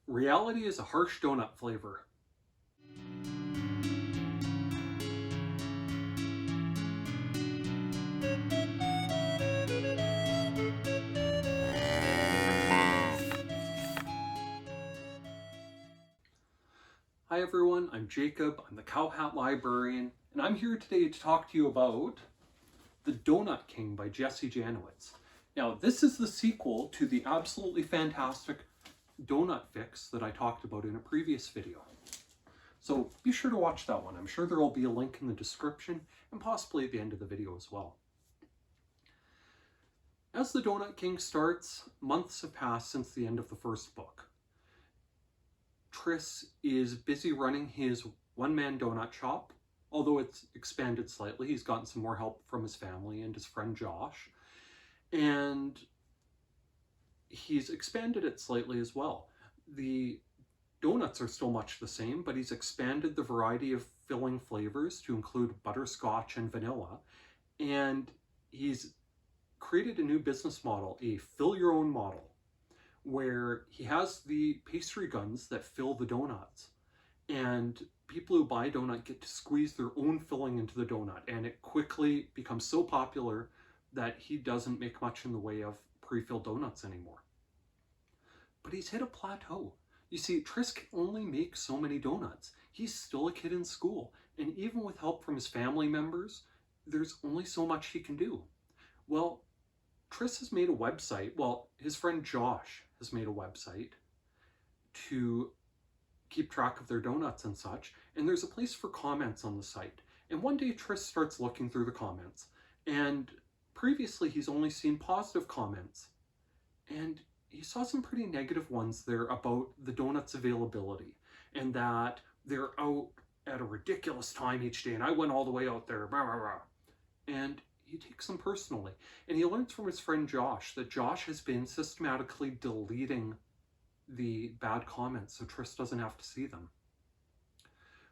Reality is a harsh donut flavor. Hi everyone, I'm Jacob, I'm the Cowhat Librarian, and I'm here today to talk to you about The Doughnut King by Jessie Janowitz. Now, this is the sequel to the absolutely fantastic donut fix that I talked about in a previous video. So be sure to watch that one. I'm sure there will be a link in the description and possibly at the end of the video as well. As The Doughnut King starts, months have passed since the end of the first book. Tris is busy running his one-man donut shop, although it's expanded slightly. He's gotten some more help from his family and his friend Josh, and he's expanded it slightly as well. The donuts are still much the same, but he's expanded the variety of filling flavors to include butterscotch and vanilla, and he's created a new business model, a fill-your-own model, where he has the pastry guns that fill the donuts, and people who buy a donut get to squeeze their own filling into the donut, and it quickly becomes so popular that he doesn't make much in the way of pre-filled donuts anymore. But he's hit a plateau. You see, Tris can only make so many donuts. He's still a kid in school, and even with help from his family members, there's only so much he can do. Well, Tris has made a website, well, his friend Josh has made a website to keep track of their donuts and such, and there's a place for comments on the site. And one day Tris starts looking through the comments, and previously he's only seen positive comments, and he saw some pretty negative ones there about the donuts availability, and that they're out at a ridiculous time each day, and I went all the way out there, blah, blah, blah. And he takes them personally, and he learns from his friend Josh that Josh has been systematically deleting the bad comments so Tris doesn't have to see them.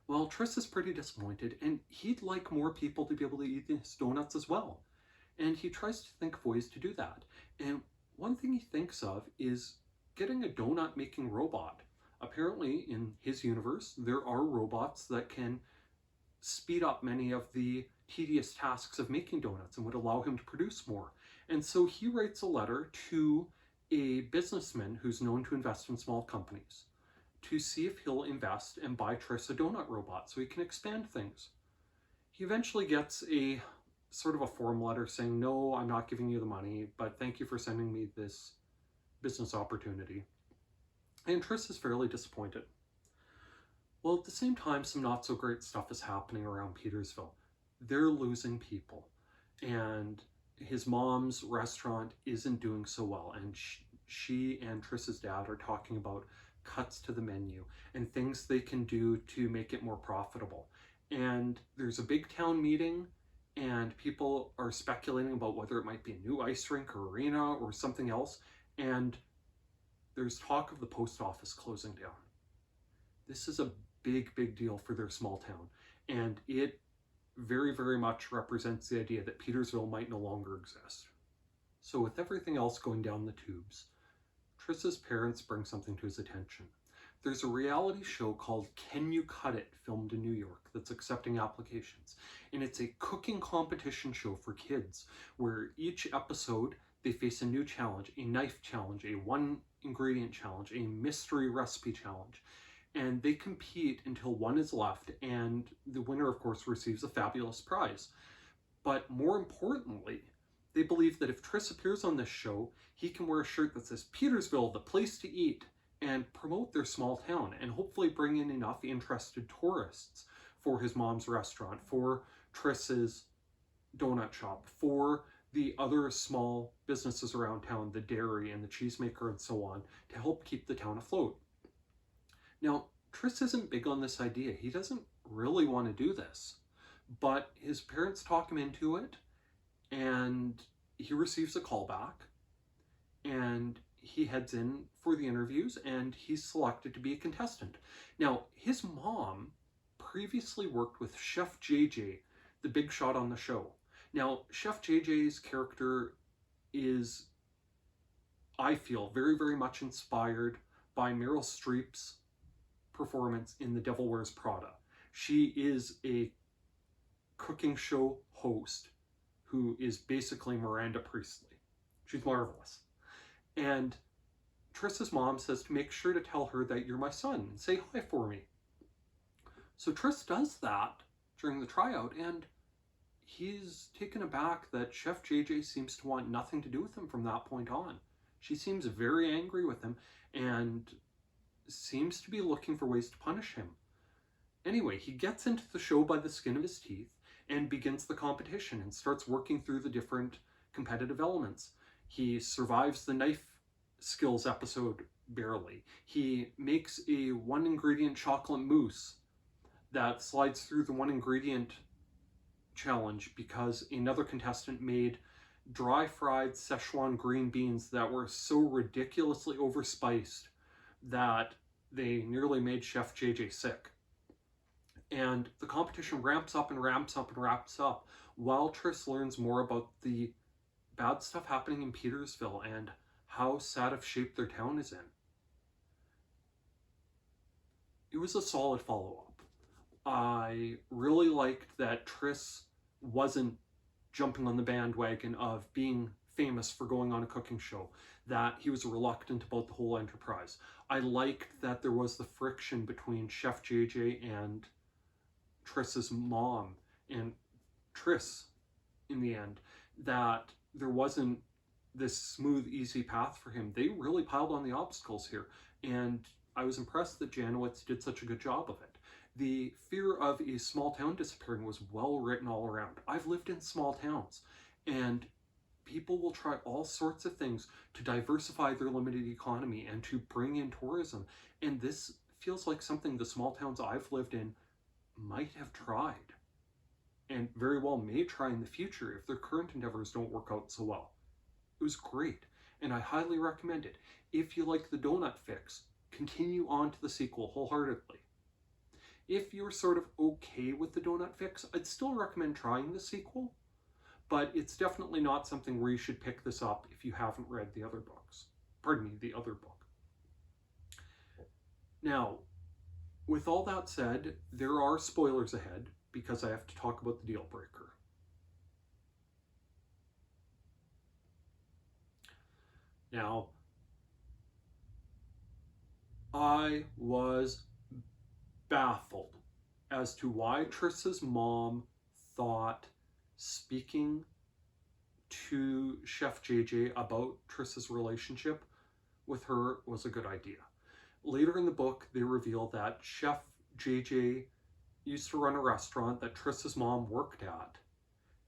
Well, Tris is pretty disappointed, and he'd like more people to be able to eat his donuts as well. And he tries to think of ways to do that. And one thing he thinks of is getting a donut making robot. Apparently, in his universe, there are robots that can speed up many of the tedious tasks of making donuts and would allow him to produce more. And so he writes a letter to a businessman who's known to invest in small companies to see if he'll invest and buy Tris a donut robot so he can expand things. He eventually gets a sort of a form letter saying, no, I'm not giving you the money, but thank you for sending me this business opportunity. And Tris is fairly disappointed. Well, at the same time, some not so great stuff is happening around Petersville. They're losing people, and his mom's restaurant isn't doing so well, and she and Tris's dad are talking about cuts to the menu and things they can do to make it more profitable. And there's a big town meeting, and people are speculating about whether it might be a new ice rink or arena or something else, and there's talk of the post office closing down. This is a big deal for their small town, and it very, very much represents the idea that Petersville might no longer exist. So with everything else going down the tubes, Tris's parents bring something to his attention. There's a reality show called Can You Cut It, filmed in New York, that's accepting applications. And it's a cooking competition show for kids, where each episode they face a new challenge, a knife challenge, a one ingredient challenge, a mystery recipe challenge. And they compete until one is left, and the winner, of course, receives a fabulous prize. But more importantly, they believe that if Tris appears on this show, he can wear a shirt that says Petersville, the place to eat, and promote their small town, and hopefully bring in enough interested tourists for his mom's restaurant, for Tris's donut shop, for the other small businesses around town, the dairy and the cheesemaker and so on, to help keep the town afloat. Now, Tris isn't big on this idea. He doesn't really want to do this, but his parents talk him into it, and he receives a call back, and he heads in for the interviews, and he's selected to be a contestant. Now, his mom previously worked with Chef JJ, the big shot on the show. Now, Chef JJ's character is, I feel, very, very much inspired by Meryl Streep's performance in The Devil Wears Prada. She is a cooking show host who is basically Miranda Priestley. She's marvelous. And Triss's mom says to make sure to tell her that you're my son and say hi for me. So Triss does that during the tryout, and he's taken aback that Chef JJ seems to want nothing to do with him from that point on. She seems very angry with him and seems to be looking for ways to punish him. Anyway, he gets into the show by the skin of his teeth and begins the competition and starts working through the different competitive elements. He survives the knife skills episode barely. He makes a 1-ingredient chocolate mousse that slides through the 1-ingredient challenge because another contestant made dry fried Szechuan green beans that were so ridiculously overspiced that they nearly made Chef JJ sick. And the competition ramps up and ramps up and ramps up while Triss learns more about the bad stuff happening in Petersville and how sad of shape their town is in. It was a solid follow-up. I really liked that Triss wasn't jumping on the bandwagon of being famous for going on a cooking show, that he was reluctant about the whole enterprise. I liked that there was the friction between Chef JJ and Triss's mom and Triss in the end, that there wasn't this smooth, easy path for him. They really piled on the obstacles here, and I was impressed that Janowitz did such a good job of it. The fear of a small town disappearing was well written all around. I've lived in small towns, and people will try all sorts of things to diversify their limited economy and to bring in tourism, and this feels like something the small towns I've lived in might have tried, and very well may try in the future if their current endeavors don't work out so well. It was great, and I highly recommend it. If you like the donut fix, continue on to the sequel wholeheartedly. If you're sort of okay with the donut fix, I'd still recommend trying the sequel, but it's definitely not something where you should pick this up if you haven't read the other books. Pardon me, the other book. Now, with all that said, there are spoilers ahead because I have to talk about the deal breaker. Now, I was baffled as to why Triss's mom thought speaking to Chef JJ about Triss's relationship with her was a good idea. Later in the book, they reveal that Chef JJ used to run a restaurant that Triss's mom worked at,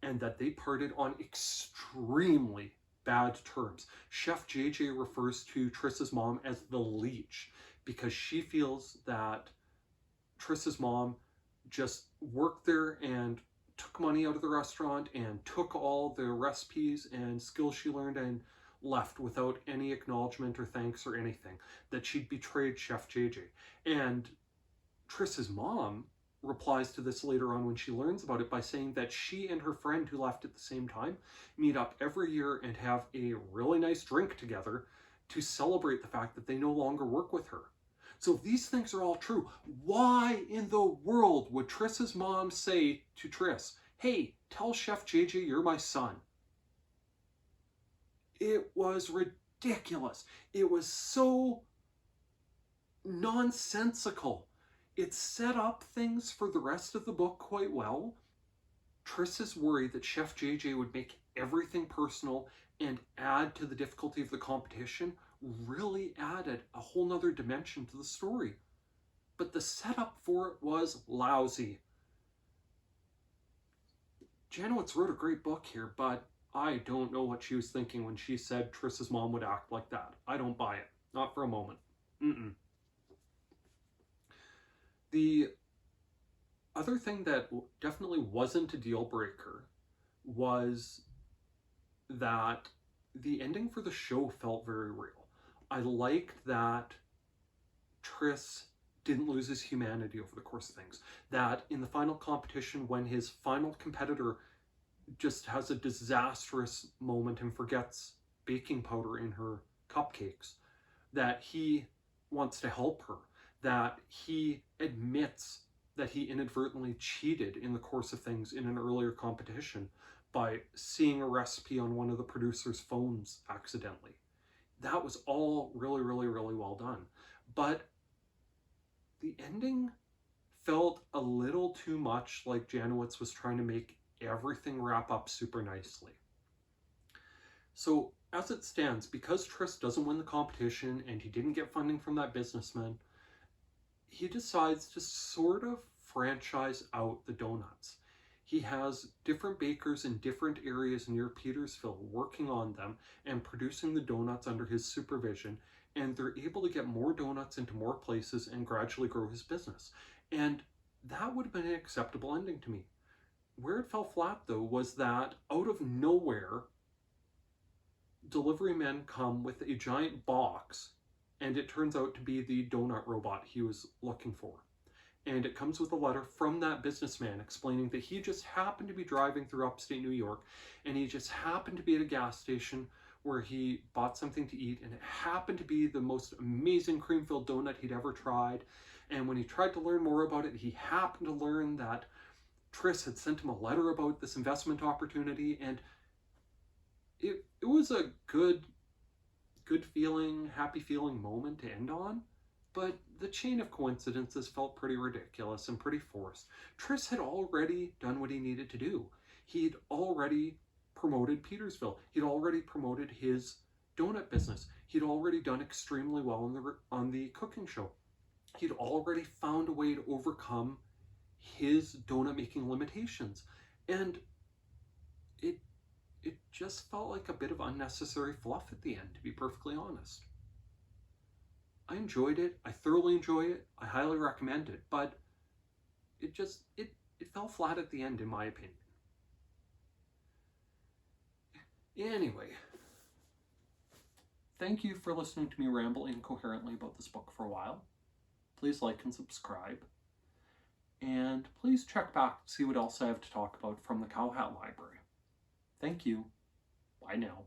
and that they parted on extremely bad terms. Chef JJ refers to Triss's mom as the leech because she feels that Triss's mom just worked there and took money out of the restaurant and took all the recipes and skills she learned and left without any acknowledgement or thanks or anything, that she'd betrayed Chef JJ. And Triss's mom replies to this later on when she learns about it by saying that she and her friend who left at the same time meet up every year and have a really nice drink together to celebrate the fact that they no longer work with her. So if these things are all true, why in the world would Triss's mom say to Triss, hey, tell Chef JJ you're my son? It was ridiculous. It was so nonsensical. It set up things for the rest of the book quite well. Triss's worry that Chef JJ would make everything personal and add to the difficulty of the competition really added a whole nother dimension to the story. But the setup for it was lousy. Janowitz wrote a great book here, but I don't know what she was thinking when she said Triss's mom would act like that. I don't buy it. Not for a moment. The other thing that definitely wasn't a deal breaker was that the ending for the show felt very real. I liked that Triss didn't lose his humanity over the course of things. That in the final competition, when his final competitor just has a disastrous moment and forgets baking powder in her cupcakes, that he wants to help her, that he admits that he inadvertently cheated in the course of things in an earlier competition by seeing a recipe on one of the producer's phones accidentally. That was all really, really, really well done. But the ending felt a little too much like Janowitz was trying to make everything wrap up super nicely. So as it stands, because Tris doesn't win the competition and he didn't get funding from that businessman, he decides to sort of franchise out the donuts. He has different bakers in different areas near Petersville working on them and producing the donuts under his supervision, and they're able to get more donuts into more places and gradually grow his business. And that would have been an acceptable ending to me. Where it fell flat, though, was that out of nowhere, delivery men come with a giant box, and it turns out to be the donut robot he was looking for. And it comes with a letter from that businessman explaining that he just happened to be driving through upstate New York, and he just happened to be at a gas station where he bought something to eat, and it happened to be the most amazing cream-filled donut he'd ever tried. And when he tried to learn more about it, he happened to learn that Tris had sent him a letter about this investment opportunity, and it was a good feeling, happy feeling moment to end on. But the chain of coincidences felt pretty ridiculous and pretty forced. Tris had already done what he needed to do. He'd already promoted Petersville. He'd already promoted his donut business. He'd already done extremely well on the cooking show. He'd already found a way to overcome his donut making limitations. And it just felt like a bit of unnecessary fluff at the end, to be perfectly honest. I enjoyed it. I thoroughly enjoy it. I highly recommend it, but it fell flat at the end, in my opinion. Anyway, thank you for listening to me ramble incoherently about this book for a while. Please like and subscribe. And please check back to see what else I have to talk about from the Cowhat Library. Thank you. Bye now.